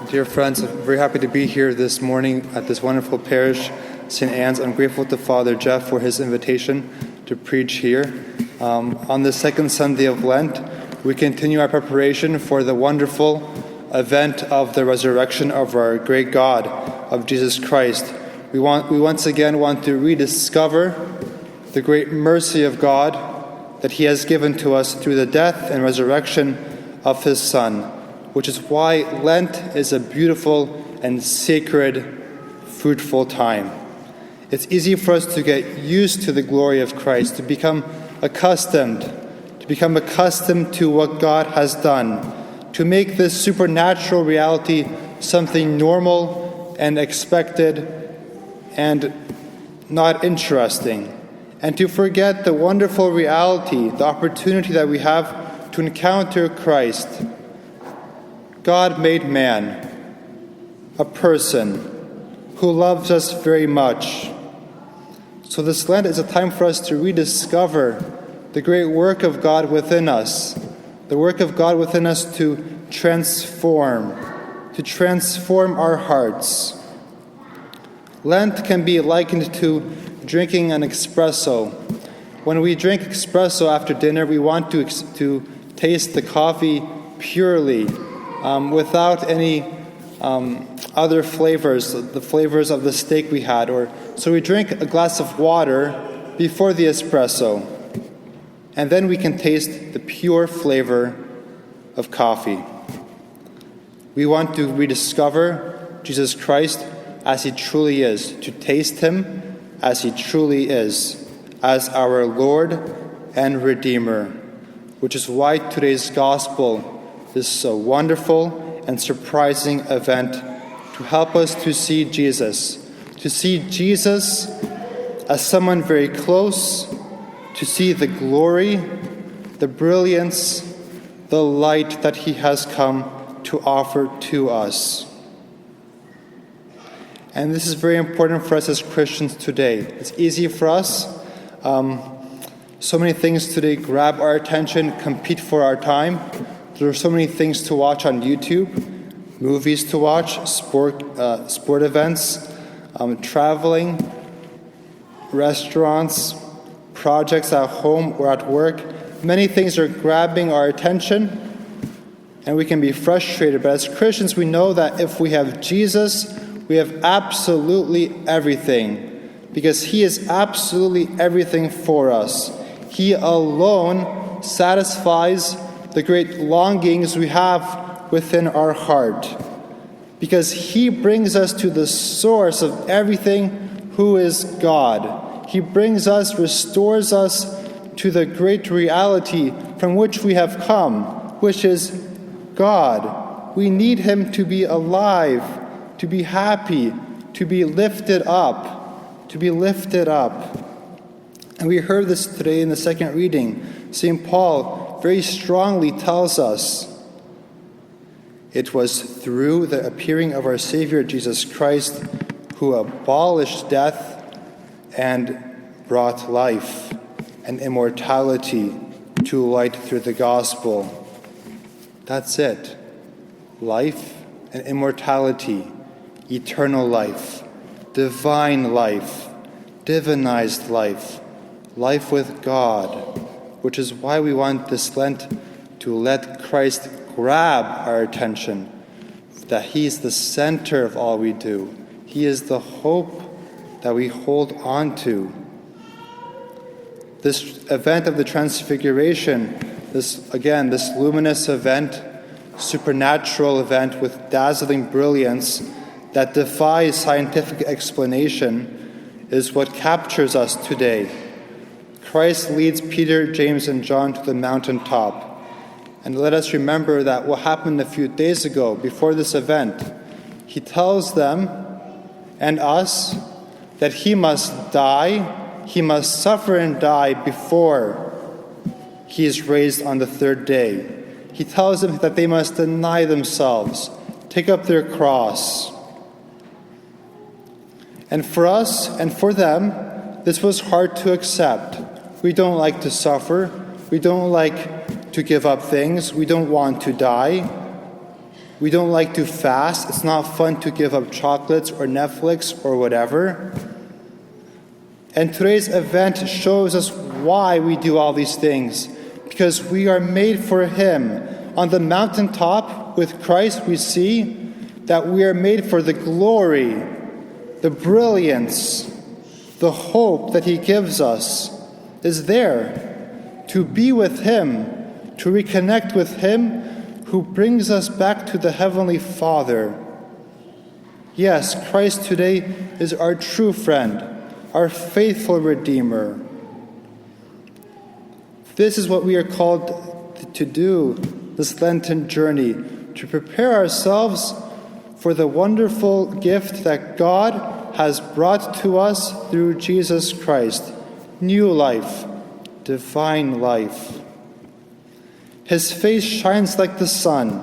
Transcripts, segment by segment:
Dear friends, I'm very happy to be here this morning at this wonderful parish, St. Anne's. I'm grateful to Father Jeff for his invitation to preach here. On the second Sunday of Lent, we continue our preparation for the wonderful event of the resurrection of our great God, of Jesus Christ. We once again want to rediscover the great mercy of God that he has given to us through the death and resurrection of his Son, which is why Lent is a beautiful and sacred, fruitful time. It's easy for us to get used to the glory of Christ, to become accustomed to what God has done, to make this supernatural reality something normal and expected and not interesting, and to forget the wonderful reality, the opportunity that we have to encounter Christ, God made man, a person who loves us very much. So this Lent is a time for us to rediscover the great work of God within us, the work of God within us to transform our hearts. Lent can be likened to drinking an espresso. When we drink espresso after dinner, we want to taste the coffee purely, without any other flavors, the flavors of the steak we had. So we drink a glass of water before the espresso, and then we can taste the pure flavor of coffee. We want to rediscover Jesus Christ as he truly is, to taste him as he truly is, as our Lord and Redeemer, which is why today's gospel is a wonderful and surprising event to help us to see Jesus as someone very close, to see the glory, the brilliance, the light that he has come to offer to us. And this is very important for us as Christians today. It's easy for us. So many things today grab our attention, compete for our time. There are so many things to watch on YouTube, movies to watch, sport events, traveling, restaurants, projects at home or at work. Many things are grabbing our attention, and we can be frustrated. But as Christians, we know that if we have Jesus, we have absolutely everything, because he is absolutely everything for us. He alone satisfies the great longings we have within our heart, because he brings us to the source of everything, who is God. He restores us to the great reality from which we have come, which is God. We need him to be alive, to be happy, to be lifted up, And we heard this today in the second reading. St. Paul very strongly tells us it was through the appearing of our Savior Jesus Christ who abolished death and brought life and immortality to light through the gospel. That's it. Life and immortality, eternal life, divine life, divinized life, life with God, which is why we want this Lent to let Christ grab our attention, that he is the center of all we do. He is the hope that we hold on to. This event of the Transfiguration, this luminous event, supernatural event with dazzling brilliance that defies scientific explanation, is what captures us today. Christ leads Peter, James, and John to the mountaintop. And let us remember that what happened a few days ago, before this event, he tells them and us that he must die, he must suffer and die before he is raised on the third day. He tells them that they must deny themselves, take up their cross. And for us and for them, this was hard to accept. We don't like to suffer. We don't like to give up things. We don't want to die. We don't like to fast. It's not fun to give up chocolates or Netflix or whatever. And today's event shows us why we do all these things. Because we are made for Him. On the mountaintop with Christ, we see that we are made for the glory, the brilliance, the hope that He gives us is there to be with Him, to reconnect with Him who brings us back to the Heavenly Father. Yes, Christ today is our true friend, our faithful Redeemer. This is what we are called to do, this Lenten journey, to prepare ourselves for the wonderful gift that God has brought to us through Jesus Christ, new life, divine life. His face shines like the sun.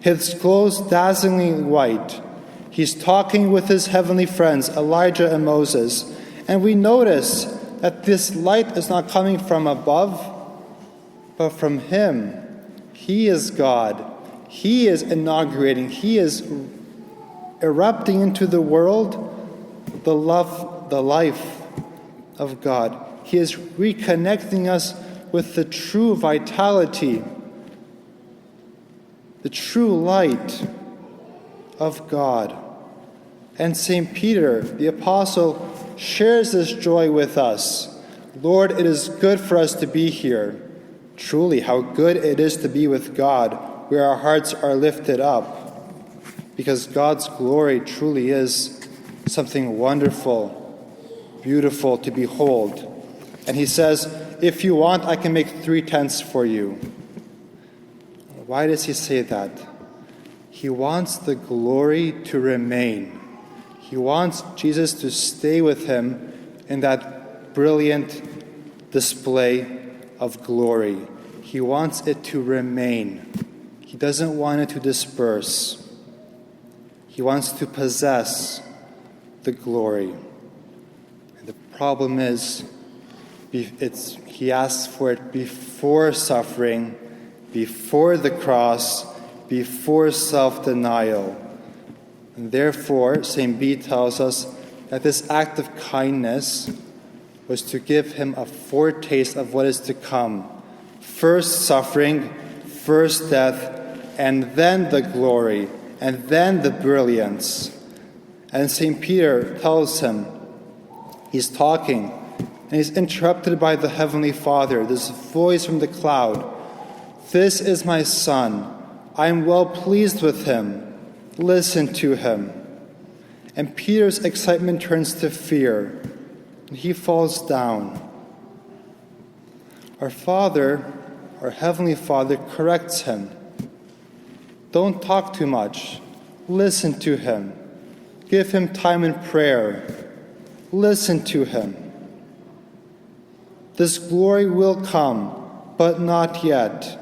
His clothes dazzlingly white. He's talking with his heavenly friends, Elijah and Moses. And we notice that this light is not coming from above, but from Him. He is God. He is inaugurating. He is erupting into the world the love, the life of God. He is reconnecting us with the true vitality, the true light of God. And St. Peter, the apostle, shares this joy with us. Lord, it is good for us to be here. Truly, how good it is to be with God, where our hearts are lifted up, because God's glory truly is something wonderful, beautiful to behold. And He says, if you want, I can make 3 tents for you. Why does He say that? He wants the glory to remain. He wants Jesus to stay with Him in that brilliant display of glory. He wants it to remain. He doesn't want it to disperse. He wants to possess the glory. And the problem is, He asks for it before suffering, before the cross, before self-denial. And therefore, St. B tells us that this act of kindness was to give Him a foretaste of what is to come. First suffering, first death, and then the glory, and then the brilliance. And St. Peter tells him, he's talking, and he's interrupted by the Heavenly Father, this voice from the cloud. This is my Son. I am well pleased with Him. Listen to Him. And Peter's excitement turns to fear, and he falls down. Our Father, our Heavenly Father, corrects him. Don't talk too much. Listen to Him. Give Him time in prayer. Listen to Him. This glory will come, but not yet.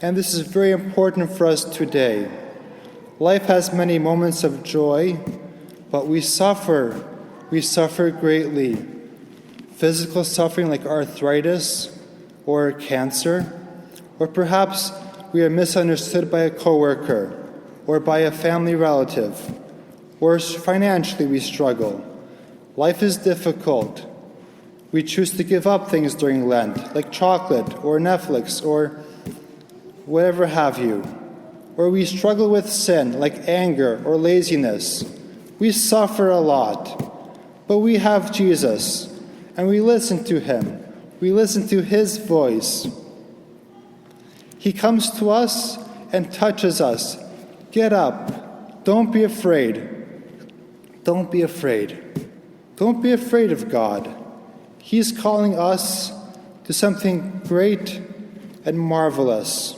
And this is very important for us today. Life has many moments of joy, but we suffer. We suffer greatly. Physical suffering like arthritis or cancer, or perhaps we are misunderstood by a coworker or by a family relative, or financially we struggle. Life is difficult. We choose to give up things during Lent, like chocolate or Netflix or whatever have you. Or we struggle with sin, like anger or laziness. We suffer a lot, but we have Jesus, and we listen to Him. We listen to His voice. He comes to us and touches us. Get up. Don't be afraid. Don't be afraid. Don't be afraid of God. He's calling us to something great and marvelous.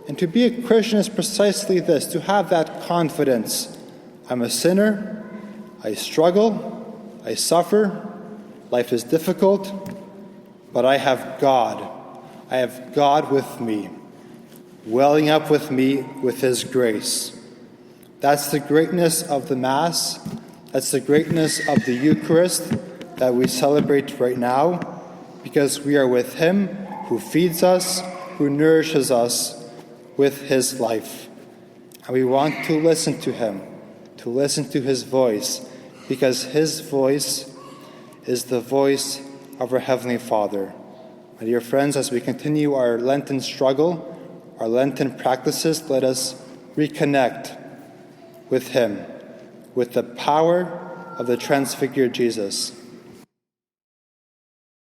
And to be a Christian is precisely this, to have that confidence. I'm a sinner. I struggle. I suffer. Life is difficult. But I have God. I have God with me, welling up with me with His grace. That's the greatness of the Mass. That's the greatness of the Eucharist that we celebrate right now, because we are with Him who feeds us, who nourishes us with His life. And we want to listen to him, to listen to his voice, because his voice is the voice of our Heavenly Father. My dear friends, as we continue our Lenten struggle, our Lenten practices, let us reconnect with him, with the power of the transfigured Jesus.